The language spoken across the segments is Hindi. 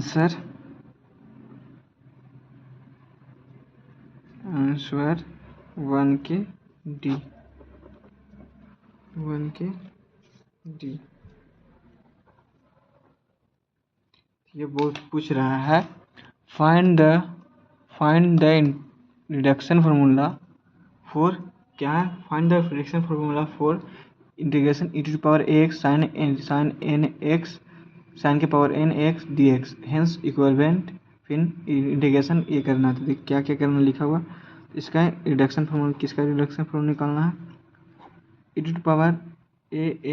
आंसर 1 के डी। ये बहुत पूछ रहा है find the reduction formula for, क्या है, find the reduction formula for integration e to power x sine के power n x dx, hence equivalent. फिर इंटीग्रेशन ये करना था, देख क्या क्या करना लिखा हुआ। इसका रिडक्शन फार्मूला, किसका रिडक्शन फार्मूला निकालना है, e to power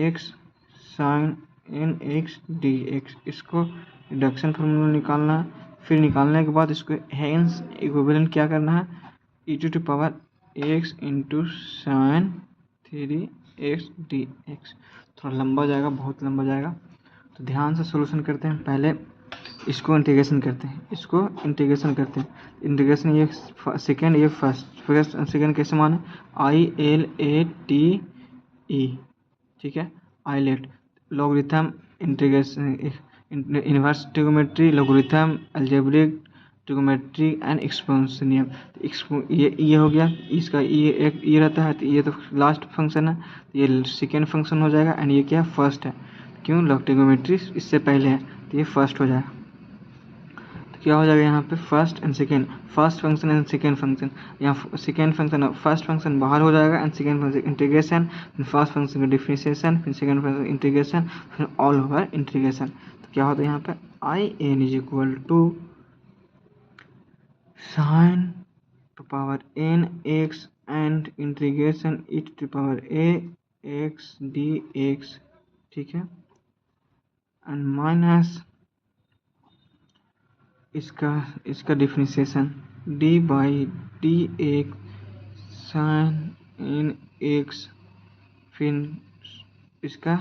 ax sine n x dx, इसको रिडक्शन फार्मूला निकालना है। फिर निकालने के बाद इसको हेंस इक्विवेलेंट क्या करना है, e to power x into sine 3x dx। थोड़ा लंबा जाएगा, बहुत लंबा जाएगा, तो ध्यान से सॉल्यूशन करते हैं। पहले इसको इंटीग्रेशन करते हैं, इंटीग्रेशन ये सेकेंड, ये फर्स्ट सेकेंड कैसे माने, ILATE, ठीक है, eyelet, logarithm integration, inverse trigonometry, logarithm, algebraic trigonometry and exponential. ये हो गया, इसका ये एक ये रहता है, तो ये तो लास्ट फंक्शन है, ये सेकेंड फंक्शन हो जाएगा। एंड ये क्या है, फर्स्ट है, क्यों, लॉग ट्रिगोमेट्री इससे पहले है, तो ये फर्स्ट हो जाएगा। तो क्या हो जाएगा यहाँ पे, first and second, first function and second function, यहाँ सेकेंड फंक्शन, फर्स्ट फंक्शन बाहर हो जाएगा एंड सेकेंड फंक्शन इंटीग्रेशन, फिर फर्स्ट फंक्शन का डिफरेंशिएशन, फिर सेकेंड फंक्शन इंटीग्रेशन, फिर ऑल ओवर इंटीग्रेशन। तो क्या होता है यहाँ पे, IN is equal to sine to power n x and integration e to power a x dx, ठीक है, एंड माइनस इसका differentiation d by d x sign n x, फिर इसका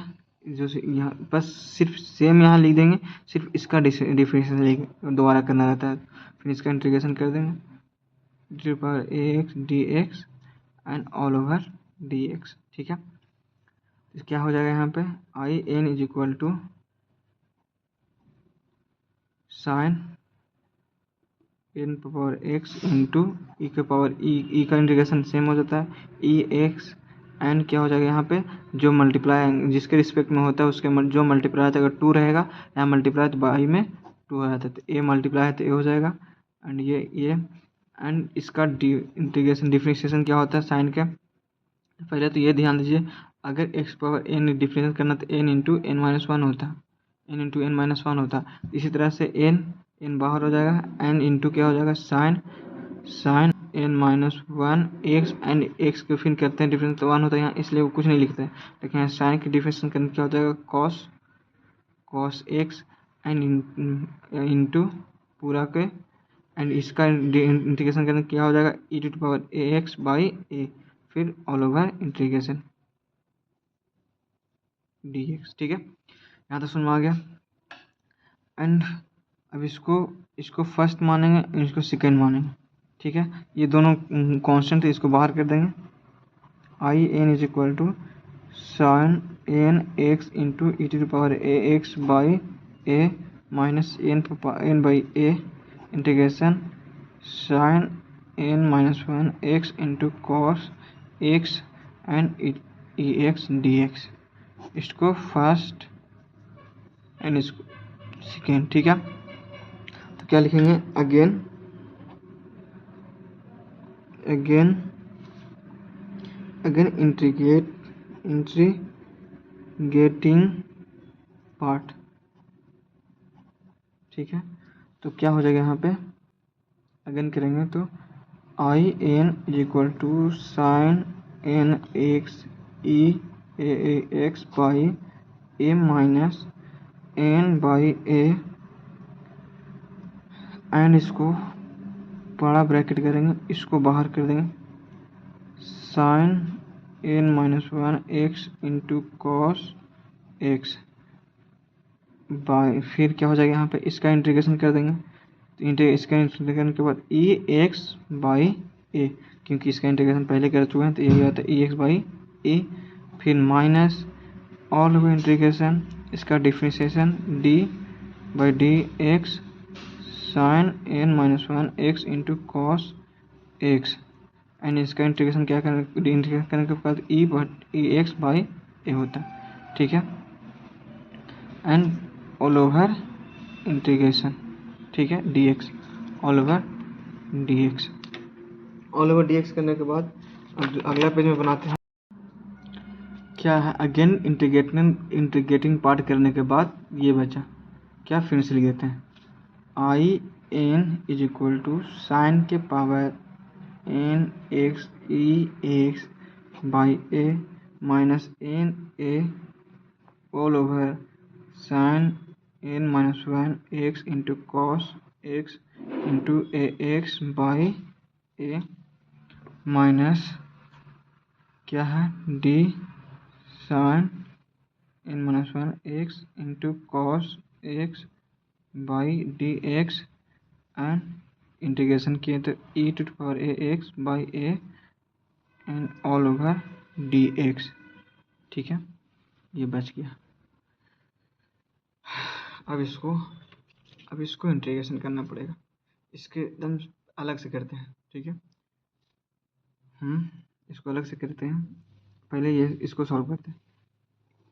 जो यहाँ बस सिर्फ सेम यहाँ लिख देंगे, सिर्फ इसका डिफरेंशिएशन दोबारा करना रहता है। फिर इसका इंटीग्रेशन कर देंगे D power ax dx and all over dx, ठीक है। तो क्या हो जाएगा यहाँ पे, IN is equal to sine n power x into e के पावर ई का इंटीग्रेशन सेम हो जाता है, ई एक्स, एंड क्या हो जाएगा यहाँ पे, जो मल्टीप्लाई जिसके रिस्पेक्ट में होता है उसके जो मल्टीप्लाई आता है, अगर 2 रहेगा यहाँ मल्टीप्लाई तो बाई में 2 आ जाता है, तो ए मल्टीप्लाई है तो ए हो जाएगा, एंड ये एंड इसका इंटीग्रेशन डिफरेंशिएशन क्या होता है साइन के। पहले तो ये ध्यान दीजिए, अगर x पावर n डिफरेंशिएट करना तो n into n minus one होता है, इसी तरह से n बाहर हो जाएगा, n इंटू क्या हो जाएगा, sine n minus one x, and x को फिर करते हैं डिफरेंस तो 1 होता है यहाँ, इसलिए वो कुछ नहीं लिखते हैं, लेकिन यहाँ साइन की डिफरेंस करने क्या हो जाएगा, कॉस x एंड इंटू पूरा के, एंड इसका इंटीग्रेशन करने क्या हो जाएगा, e to power ax by a, फिर ऑल ओवर इंटीग्रेशन dx, ठीक है, यहाँ तो समझ में आ गया। एंड अब इसको फर्स्ट मानेंगे, इसको सेकेंड मानेंगे, ठीक है। ये दोनों कांस्टेंट है, इसको बाहर कर देंगे, IN is equal to sine n x into e to power ax by a minus n by a integration sine n minus one x into cos x and e x dx, इसको फर्स्ट एंड इसको सेकेंड, ठीक है। तो क्या लिखेंगे, अगेन इंटीग्रेटिंग पार्ट, ठीक है। तो क्या हो जाएगा यहाँ पे, अगेन करेंगे तो IN is equal to sine n x e x by a minus n by a, and इसको बड़ा ब्रैकेट करेंगे, इसको बाहर कर देंगे, sine n minus one x into cos x by, फिर क्या हो जाएगा यहाँ पे, इसका इंटीग्रेशन कर देंगे, तो इसका इंटीग्रेशन करने के बाद ई एक्स बाई ए, क्योंकि इसका इंटीग्रेशन पहले कर चुके हैं तो ये आता है ई एक्स बाई ए, फिर माइनस ऑल ओवर इंटीग्रेशन इसका differentiation d by d x sine n minus one x into cos x, and इसका इंटीग्रेशन क्या करने के बाद ई एक्स बाई ए होता है, ठीक है, एंड ऑल ओवर इंटीग्रेशन, ठीक है, D x, all over d x. All over d x करने के बाद अब अगला पेज में बनाते हैं क्या है, अगेन इंटीग्रेटिंग पार्ट करने के बाद ये बचा क्या, फिर से लिख देते हैं I n is equal to sine के power n x e x by a minus n a all over sine n minus one x into cos x into a x by a minus क्या है d sine n minus one x into cos x by d x, and integration किए तो e to power a x by a and all over d x, ठीक है, ये बच गया। अब इसको इंटीग्रेशन करना पड़ेगा, इसके एकदम अलग से करते हैं, ठीक है, इसको अलग से करते हैं, पहले ये इसको सॉल्व करते हैं,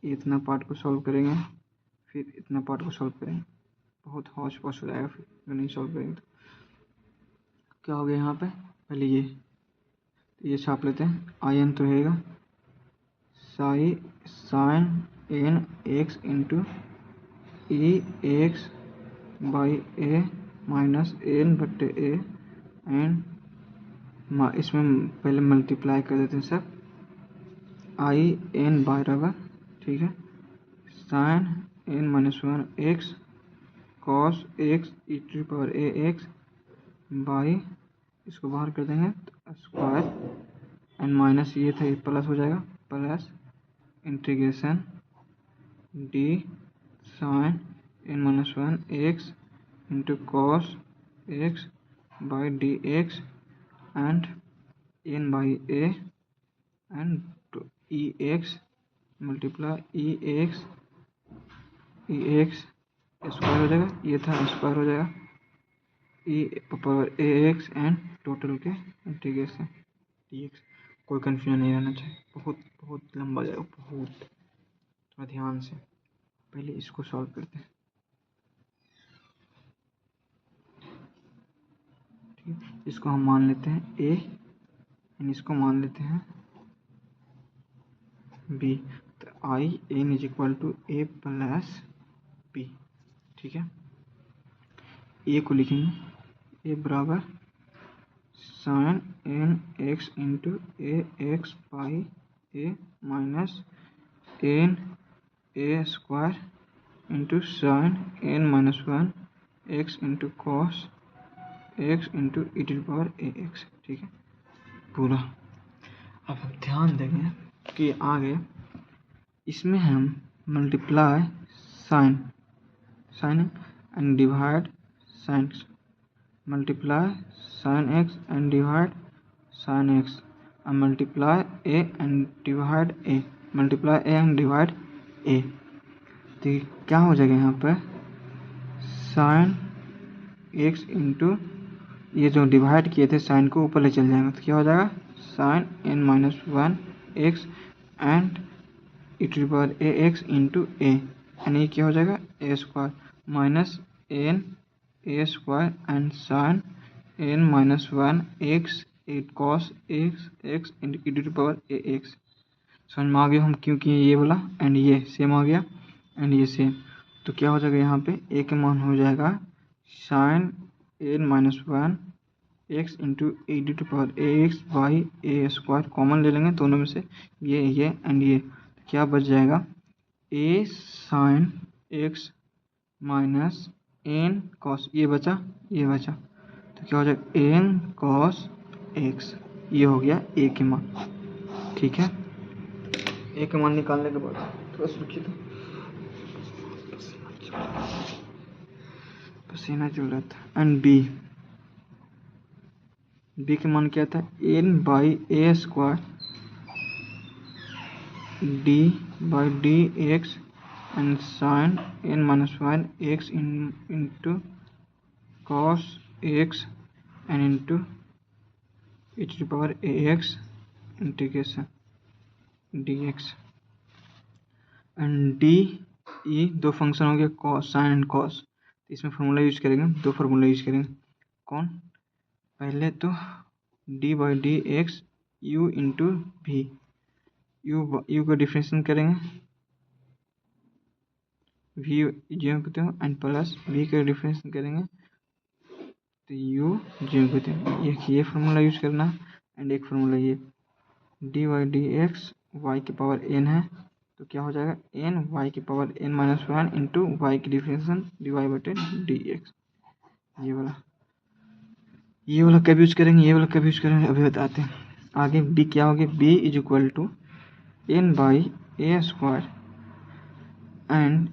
इतना पार्ट को सॉल्व करेंगे, फिर इतना पार्ट को सॉल्व करेंगे, बहुत हौश पौश हो जाएगा फिर नहीं सॉल्व करेंगे तो। क्या हो गया यहाँ पे, पहले ये छाप लेते हैं, आई एन तो रहेगा sine n x into e x by a minus n बट्टे ए, एंड इसमें पहले मल्टीप्लाई कर देते हैं सब, आई एन बराबर, ठीक है, sine n minus one x cos x e to power a x by, इसको बाहर कर देंगे तो स्क्वायर, एंड माइनस ये था, ये प्लस हो जाएगा, plus integration d sine n minus one x into cos x by d x and n by a and e x multiply e x square हो जाएगा, ये था स्क्वायर हो जाएगा, e power a x and total के इंटीग्रेशन डी एक्स। कोई कन्फ्यूजन नहीं रहना चाहिए, बहुत लंबा जाएगा, बहुत, थोड़ा ध्यान से। पहले इसको सॉल्व करते हैं, ठीक है, इसको हम मान लेते हैं ए एंड इसको मान लेते हैं बी, तो I n is equal to a plus b, ठीक है, ए को लिखेंगे ए बराबर sine n x into a x by a minus n a square into sine n minus one x into cos x into e to power a x, ठीक है, पूरा। अब हम ध्यान देंगे कि आगे इसमें हम multiply sine and divide sine, multiply sine x and divide sine x, and multiply a and divide a, multiply a and divide a, तो क्या हो जाएगा यहाँ पर साइन एक्स इंटू ये जो डिवाइड किए थे साइन को ऊपर ले चल जाएगा, तो क्या हो जाएगा sine n minus one x and e to power a x into a, and ये क्या हो जाएगा a square minus n a square and sine n minus one x at cos x x into e to power a x. समझ में आ गया हम क्यों किए ये वाला, एंड ये सेम आ गया एंड ये सेम, तो क्या हो जाएगा यहाँ पे ए के मान हो जाएगा sine n minus one x into e to power a x by a square, common ले लेंगे दोनों में से ये एंड ये, तो क्या बच जाएगा a sine x minus n cos, ये बचा, तो क्या हो जाएगा एन कॉस एक्स, ये हो गया ए के मान, ठीक है। ए के मान निकालने के बाद थोड़ा सुखी तो पसीना चल रहा था, एंड बी के मान क्या था n by a square d by d x and sine n minus one x into cos x n into e to the power ax integration dx and d e दो फंक्शन हो गया कॉस साइन एंड कॉस। इसमें फार्मूला यूज करेंगे, दो फार्मूला यूज करेंगे। कौन? पहले तो d by d x u into भी, यू का डिफ्रेंशिएशन करेंगे, वी जीरो करते हो एंड प्लस वी का डिफ्रेंशिएशन करेंगे तो यू जीरो करते हो। ये फार्मूला यूज करना है एंड एक फार्मूला ये d y d x y की पावर एन है तो क्या हो जाएगा एन वाई की power n minus one into y की डिफ्रेंशिएशन डी वाई बटे डी एक्स। ये वाला कब यूज करेंगे, ये वाला कब यूज करेंगे अभी बताते हैं। आगे बी क्या होगी, b is equal to n by a square and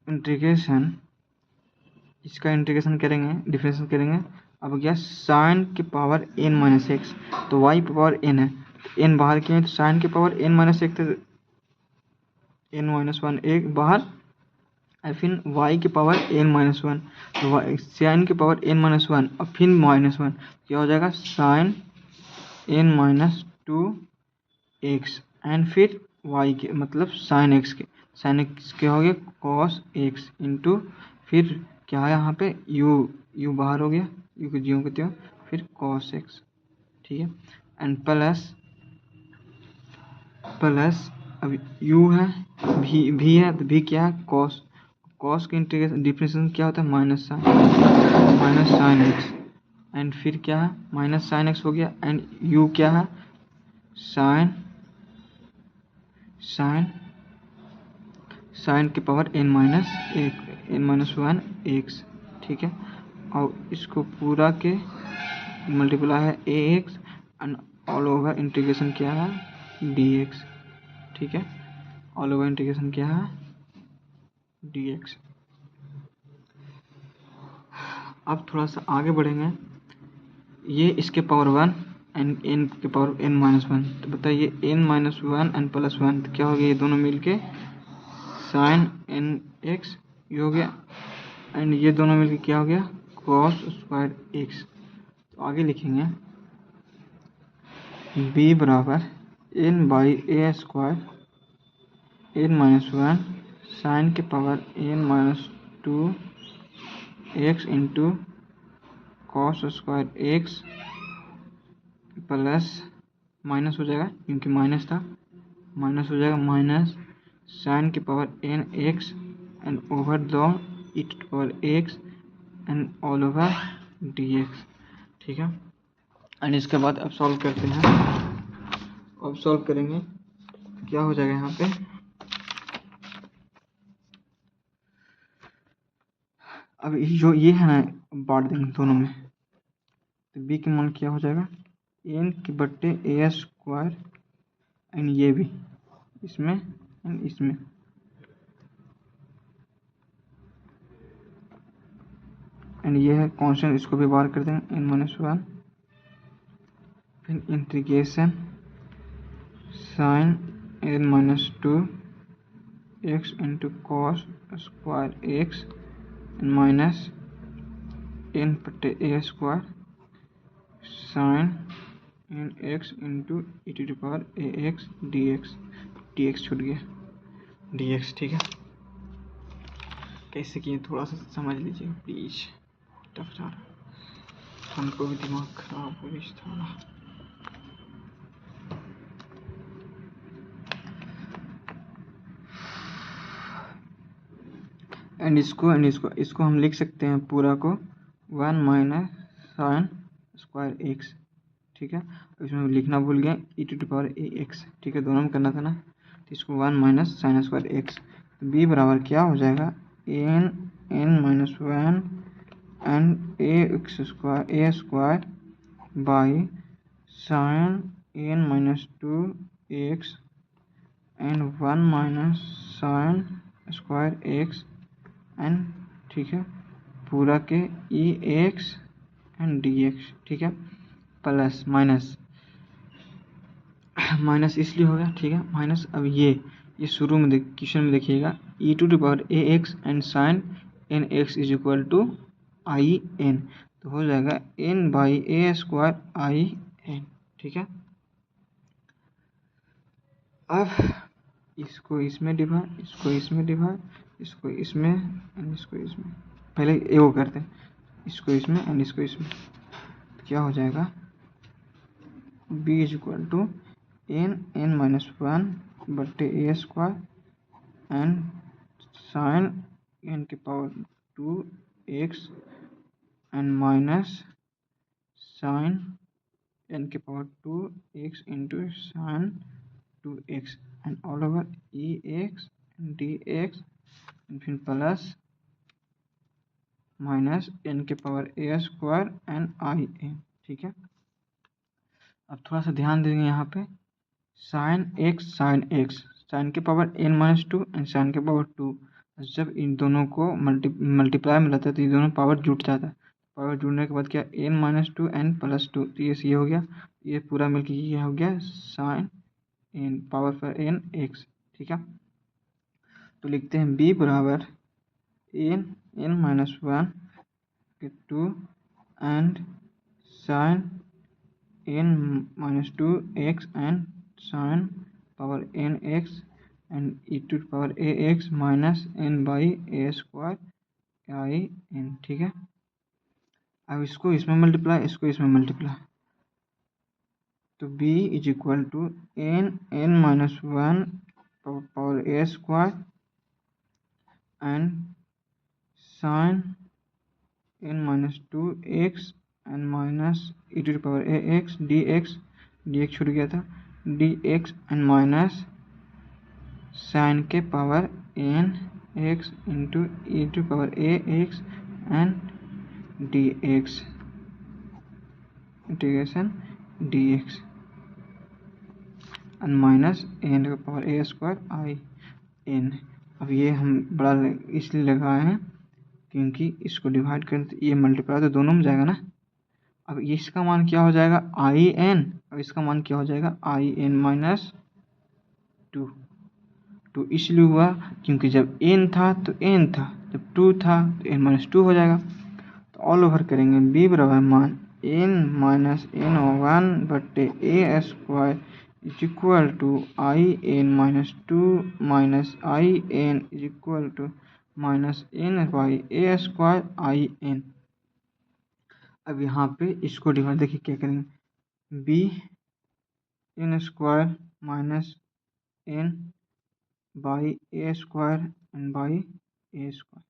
integration, इसका इंटीग्रेशन करेंगे डिफरेंशिएशन करेंगे। अब क्या साइन की पावर एन माइनस एक्स तो वाई की पावर एन है, एन बाहर किए तो साइन की पावर एन माइनस एक तो एन माइनस वन एक बाहर और फिर वाई की पावर एन माइनस वन तो साइन की पावर एन माइनस वन और फिर माइनस वन क्या हो जाएगा sine n minus two x and फिर वाई के मतलब साइन एक्स के हो गया कॉस एक्स इंटू फिर क्या है यहाँ पे यू बाहर हो गया, यू को जीरो करते हो फिर कॉस एक्स, ठीक है एंड प्लस अब u है भी है तो भी क्या है कॉस के इंटीग्रेशन डिफरेंशिएशन क्या होता है माइनस साइन एक्स एंड फिर क्या है माइनस साइन एक्स हो गया एंड u क्या है साइन की power n minus one x, ठीक है। और इसको पूरा के मल्टीप्लाई है a x and all over integration क्या है डी एक्स, ठीक है ऑल ओवर इंटीग्रेशन क्या है डी एक्स। अब थोड़ा सा आगे बढ़ेंगे, ये इसके पावर वन एंड एन के पावर एन माइनस वन तो बताइए n minus one and plus one तो क्या हो गया ये दोनों मिलके साइन एन एक्स ये हो गया एंड ये दोनों मिलके क्या हो गया कॉस स्क्वायर एक्स। तो आगे लिखेंगे b बराबर n by a square n minus one sine के power n minus two x into cos square x plus minus हो जाएगा क्योंकि माइनस था माइनस हो जाएगा माइनस साइन की power n x and over दो e to power x and all over d x, ठीक है। एंड इसके बाद अब सॉल्व करते हैं, अब सॉल्व करेंगे क्या हो जाएगा यहाँ पे अब जो ये है ना बांट देंगे दोनों में तो b के मान क्या हो जाएगा एन के बट्टे ए स्क्वायर एंड ये भी इसमें एंड इसमें एंड ये है कांस्टेंट इसको भी बाहर कर देंगे एन माइनस वन फिर integration sine n minus two x into cos square x and minus n बट्टे a square sine n x into e to the power a x d x छूट गया डी एक्स, ठीक है। कैसे किए थोड़ा सा समझ लीजिए प्लीज, टफ जा रहा हमको भी दिमाग खराब हो रही थोड़ा। एंड इसको हम लिख सकते हैं पूरा को one minus sine square x, ठीक है। इसमें लिखना भूल गए e to the power a x, ठीक है दोनों में करना था ना तो इसको one minus sine square x b बराबर क्या हो जाएगा n minus one and a square by sine n minus two x and one minus sine square x and, ठीक है पूरा के e x and d x, ठीक है प्लस माइनस इसलिए हो गया, ठीक है माइनस। अब ये शुरू में क्वेश्चन में देखिएगा e to the power a x and sine n x is equal to I n, तो हो जाएगा n by a square I n. ठीक है, अब इसको इसमें डिवाइड, इसको इसमें डिवाइड, इसको इसमें एंड इसको इसमें, पहले ए वो करते हैं, इसको इसमें एंड इसको इसमें, तो क्या हो जाएगा b is equal to n minus one बट्टे a square and sine n के power 2x and minus sine n के power 2x into sine 2x and all over ex dx and फिर प्लस माइनस n के power a square and I n. ठीक है, अब थोड़ा सा ध्यान देंगे यहाँ पे, साइन x साइन के power n minus two and sine के पावर 2, जब इन दोनों को मल्टीप्लाई में लाता है तो ये दोनों पावर जुट जाता है, पावर जुड़ने के बाद क्या n minus two n plus two, तो ये हो गया, ये पूरा मिलकर ये हो गया साइन n पावर पर n x। ठीक है, तो लिखते हैं b बराबर n माइनस वन के 2 and sine n minus 2x and sin power nx and e to power ax minus n by a square I n। ठीक है, अब इसको इसमें मल्टीप्लाई, इसको इसमें मल्टीप्लाई, तो b is equal to n minus one power a square and sine n minus 2x and minus e to power a x d x छूट गया था, d x and minus sine के power n x into e to power a x and d x integration d x and minus n के power a square I n. अब ये हम बड़ा इसलिए लगाए हैं क्योंकि इसको डिवाइड करें तो ये मल्टीप्लाई तो दोनों में जाएगा ना। अब इसका मान क्या हो जाएगा आई एन, और इसका मान क्या हो जाएगा I n minus two. Two इसलिए हुआ क्योंकि जब एन था तो एन था, जब टू था तो एन माइनस टू हो जाएगा। तो ऑल ओवर करेंगे बी बराबर मान एन माइनस एन वन बट्टे a square is equal to I n minus two minus I n is equal to minus n by a square I n. अब यहाँ पे इसको डिवाइड, देखिए क्या करेंगे, b n square minus n by a square and by a square.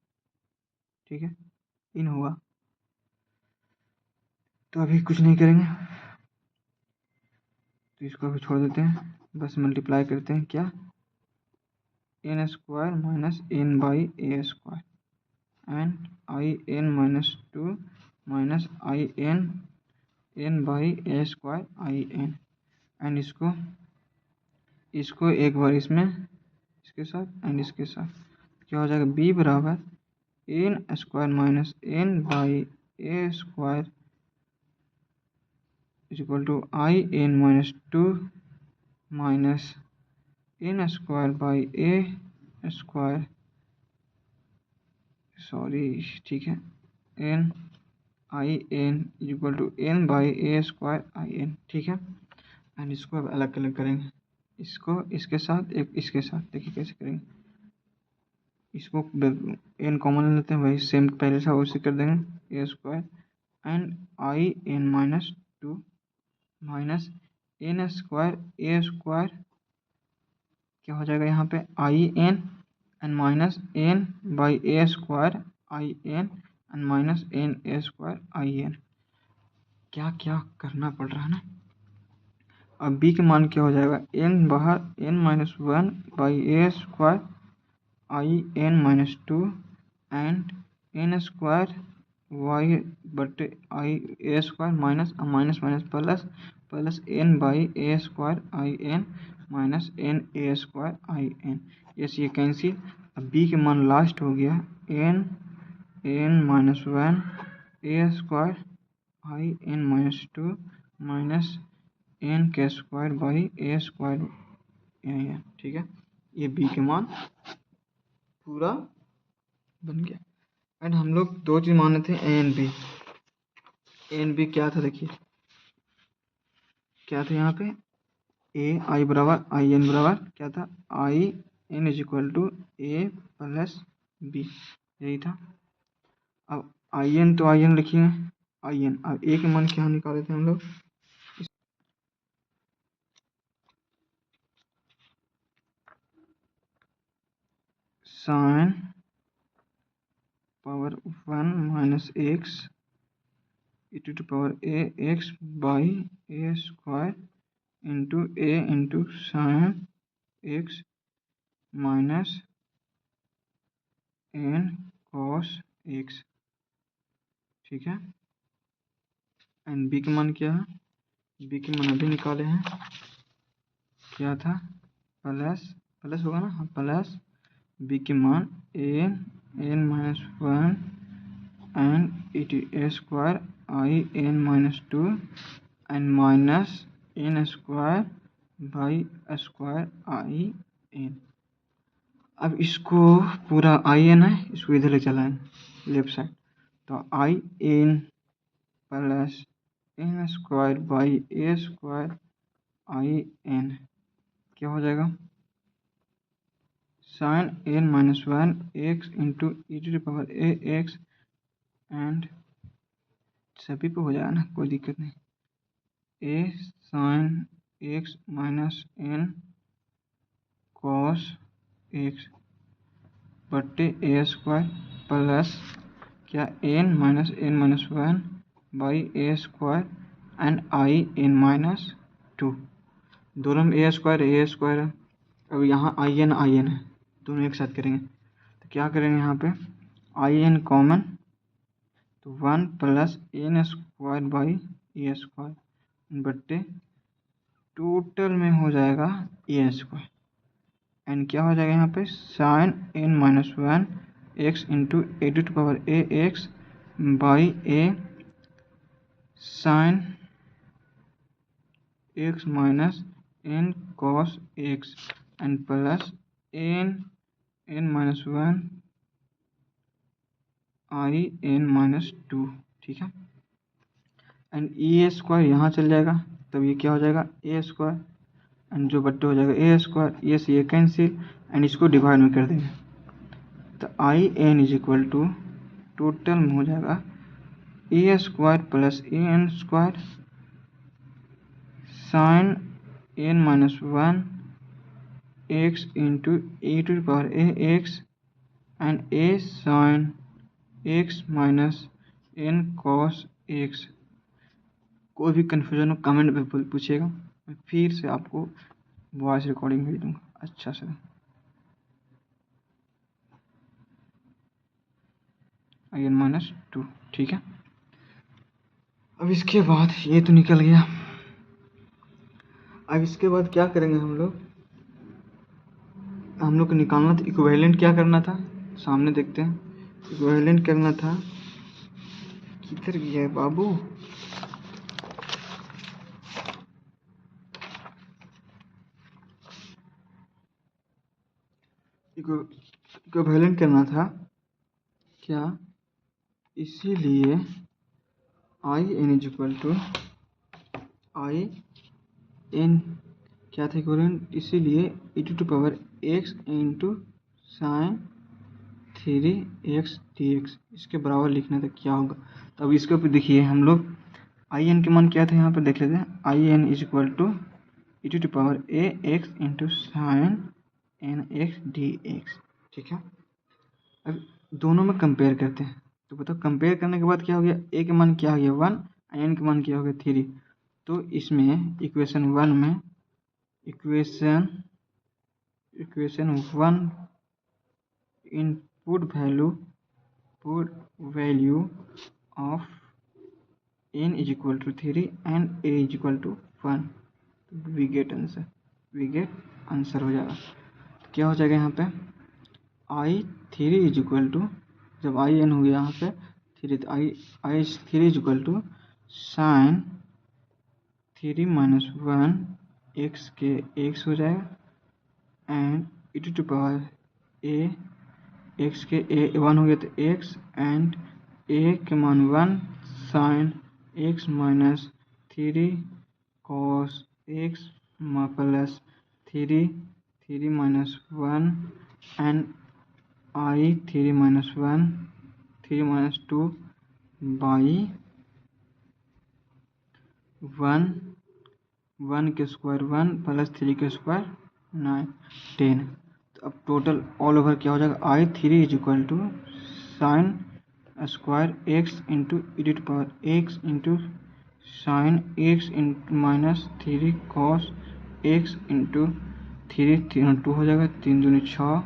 ठीक है, इन हुआ, तो अभी कुछ नहीं करेंगे, तो इसको अभी छोड़ देते हैं, बस मल्टीप्लाई करते हैं क्या n square minus n by a square and I n minus two minus I n by a square I n and इसको एक बार इसमें इसके साथ एंड इसके साथ, क्या हो जाएगा b बराबर n square minus n by a square is equal to I n minus two minus n square by a square, sorry ठीक है, n I n is equal to n by a square I n. ठीक है, एंड इसको अब अलग अलग करेंगे, इसको इसके साथ एक इसके साथ, देखिए कैसे करेंगे, इसको एन कॉमन लेते हैं, वही सेम पहले से उसी कर देंगे a square and I n minus two minus n square a square, क्या हो जाएगा यहाँ पे I n and minus n by a square I n and minus n a square I n. क्या क्या करना पड़ रहा है ना। अब b के मान क्या हो जाएगा n बाहर n minus one by a square I n minus two and n square y बटे I a square minus minus minus plus plus n by a square I n minus n a square I n. Yes, ये कैंसिल। अब b के मान लास्ट हो गया n minus one a square I n minus two minus n के स्क्वायर बाई ए स्क्वायर। ठीक है, ये b के मान पूरा बन गया। एंड हम लोग दो चीज माने थे, a and b. A and b क्या था, देखिए क्या था यहाँ पे, ए आई बराबर आई एन बराबर क्या था, I n is equal to a plus b, यही था। अब आई एन तो आई एन लिखिए, आई एन। अब ए के मान क्या निकाले थे हम लोग, sine power 1 minus x e to the power a x by a square into a into sin x minus n cos x, ठीक है। एंड बी का मान क्या है, बी के मान अभी निकाले हैं, क्या था, प्लस प्लस होगा ना, प्लस बी के मान n minus 1 and it a square I n minus 2 and minus n square by square I n. अब इसको पूरा आई एन है, इसको इधर ले चला है लेफ्ट साइड, तो I n plus n square by a square I n क्या हो जाएगा, sine n minus 1 x into e to the power a x, and सभी पे हो जाएगा ना, कोई दिक्कत नहीं, a sine x minus n cos x बट्टे ए स्क्वायर प्लस क्या n minus 1 by a square and I n minus 2, दोनों में ए स्क्वायर है। अब यहाँ आई एन है, दोनों एक साथ करेंगे तो क्या करेंगे, यहाँ पे आई एन कॉमन, तो 1 plus n square by a square बट्टे टोटल में हो जाएगा ए स्क्वायर, एंड क्या हो जाएगा यहाँ पे, sine n minus 1 x into a to power a x by a sine x minus n cos x and plus n minus 1 I n minus 2, ठीक है। एंड ए स्क्वायर यहाँ चल जाएगा, तब ये क्या हो जाएगा, ए स्क्वायर एंड जो बट्टे हो जाएगा ए स्क्वायर, ये से ये कैंसिल एंड इसको डिवाइड में कर देंगे, तो I n is equal to total में हो जाएगा a square plus a n square sine n minus 1 x into a to power a x and a sine x minus n cos x. कोई भी कन्फ्यूजन हो कमेंट में पूछिएगा, मैं फिर से आपको वॉइस रिकॉर्डिंग भेज दूँगा अच्छा से। आई एन माइनस 2, ठीक है। अब इसके बाद ये तो निकल गया, अब इसके बाद क्या करेंगे हम लोग को निकालना था इक्विवेलेंट, क्या करना था सामने देखते हैं, इक्विवेलेंट करना था, किधर गया है बाबू, इक्विवेलेंट करना था क्या, इसीलिए I n is equal to I n क्या था इक्विवेलेंट, इसीलिए e to power x into sine 3x dx इसके बराबर लिखना था, क्या होगा। तो अब इसके ऊपर देखिए हम लोग आई एन के मान क्या था, यहाँ पर देख लेते हैं, I n is equal to e to power a x into sine n x d x, ठीक है। अब दोनों में कंपेयर करते हैं, तो बताओ कंपेयर करने के बाद क्या हो गया, ए के मान क्या हो गया 1, एन के मान क्या हो गया 3, तो इसमें इक्वेशन 1 में equation 1 input value of n is equal to 3 and a is equal to 1, we get answer हो जाएगा। तो क्या हो जाएगा यहाँ पे, आई 3 इज इक्वल टू, जब आई एन हो गया यहाँ पे 3, तो I 3 is equal to sine 3 minus 1 x के एक्स हो जाएगा and e to power a x के ए 1 हो गया तो एक्स एंड ए के मान 1 sine x minus 3 cos x plus 3 minus 1 and I 3 minus 1 3 minus 2 by 1 के स्क्वायर 1 प्लस 3 के स्क्वायर 9 10। तो अब टोटल ऑल ओवर क्या हो जाएगा, I 3 is equal to sine square x into e to power x into sine x into minus 3 cos x into 2 हो जाएगा, 3 दूनी 6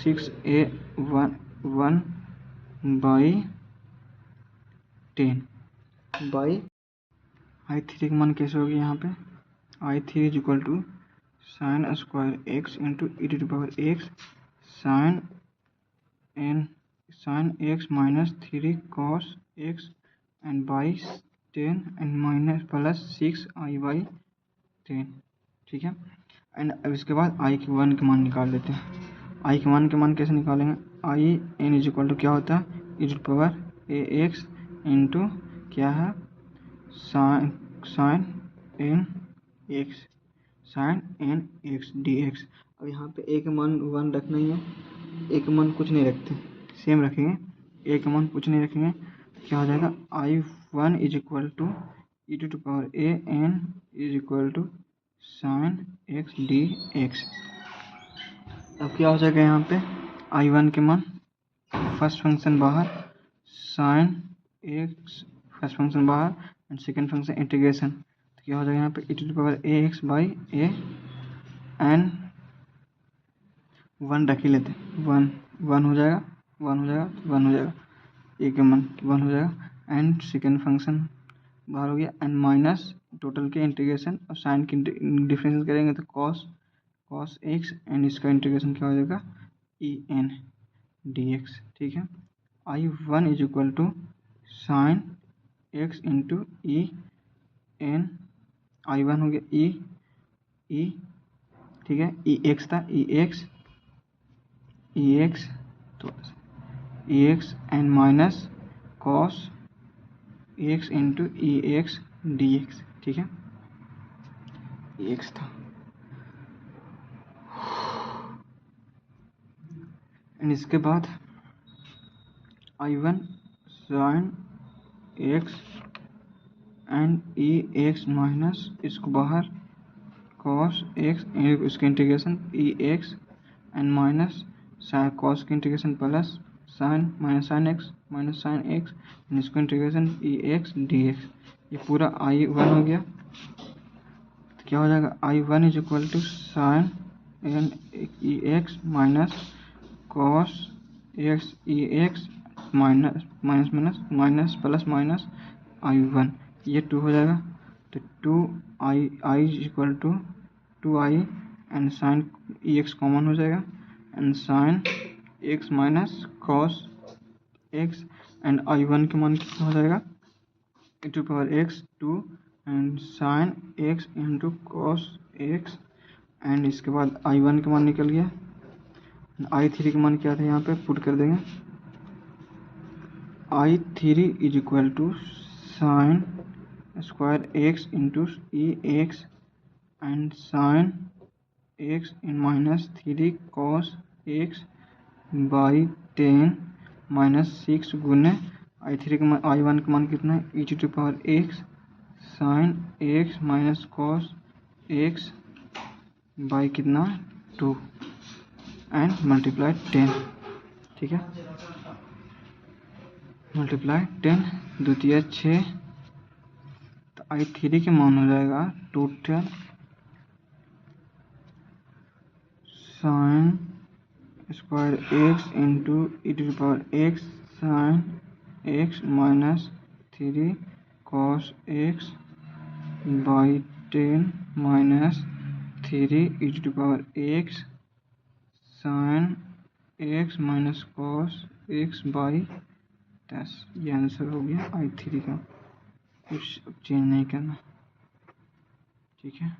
6 ए 1 बाई 10 बाई आई 3 का मान कैसे होगी यहाँ पे, I 3 is equal to sine square x into e to power x sine x minus 3 cos x and by 10 and minus plus 6 I by 10। ठीक है, एंड अब इसके बाद आई के 1 के मान निकाल लेते हैं। आई के 1 के मान कैसे निकालेंगे, I n is equal to क्या होता है e to power a x into क्या है sine n x d x. अब यहाँ पे ए का मान 1 रखना ही है, ए का मान कुछ नहीं रखते, सेम रखेंगे, ए का मान कुछ नहीं रखेंगे, क्या हो जाएगा I 1 is equal to e to power a n is equal to sine x d x. अब क्या हो जाएगा यहाँ पे आई 1 के मान, फर्स्ट फंक्शन बाहर साइन एक्स फर्स्ट फंक्शन बाहर एंड सेकेंड फंक्शन इंटीग्रेशन, तो क्या हो जाएगा यहाँ पे e to power a x by a n 1 रख ही लेते हैं, 1 हो जाएगा 1 हो जाएगा 1 हो जाएगा, ए के मान 1 हो जाएगा एंड सेकेंड फंक्शन बाहर हो गया एंड माइनस टोटल के इंटीग्रेशन और साइन की डिफरेंशियल करेंगे तो कॉस एक्स एंड इसका इंटीग्रेशन क्या हो जाएगा ई एन डी एक्स। ठीक है, I 1 is equal to sine x into e n, I 1 हो गया ई, ठीक है, ई एक्स था ई एक्स तो e x and minus cos x into e x d x. ठीक है, ई एक्स था एंड इसके बाद I 1 sine x and e x minus इसको बाहर कॉस एक्स इसका integration e x and minus cos की integration plus sine minus sine x and इसका integration e x d x. ये पूरा आई 1 हो गया, तो क्या हो जाएगा I 1 is equal to sine n e x minus cos x e x minus plus minus I 1, ये 2 हो जाएगा, तो 2 I is equal to 2i and sine e x common हो जाएगा and sine x minus cos x and I 1 के मान कितना हो जाएगा e to power x 2 and sine x into cos x and इसके बाद आई 1 के मान निकल गया, आई 3 के मान क्या था यहाँ पे पुट कर देंगे, I 3 is equal to sine square x into e x and sine x इन minus 3 cos x by 10 minus 6 गुने आई 3 का मान आई 1 का मान कितना है e to power x sine x minus cos x by कितना 2 एंड मल्टीप्लाई 10। ठीक है, मल्टीप्लाई 10 द्वितीय 6, तो आई 3 के मान हो जाएगा total sine square x into e to power x sine x minus 3 cos x by 10 minus 3 e to power x sine x minus cos x by 10। ये आंसर हो गया आई 3 का, कुछ चेंज नहीं करना। ठीक है।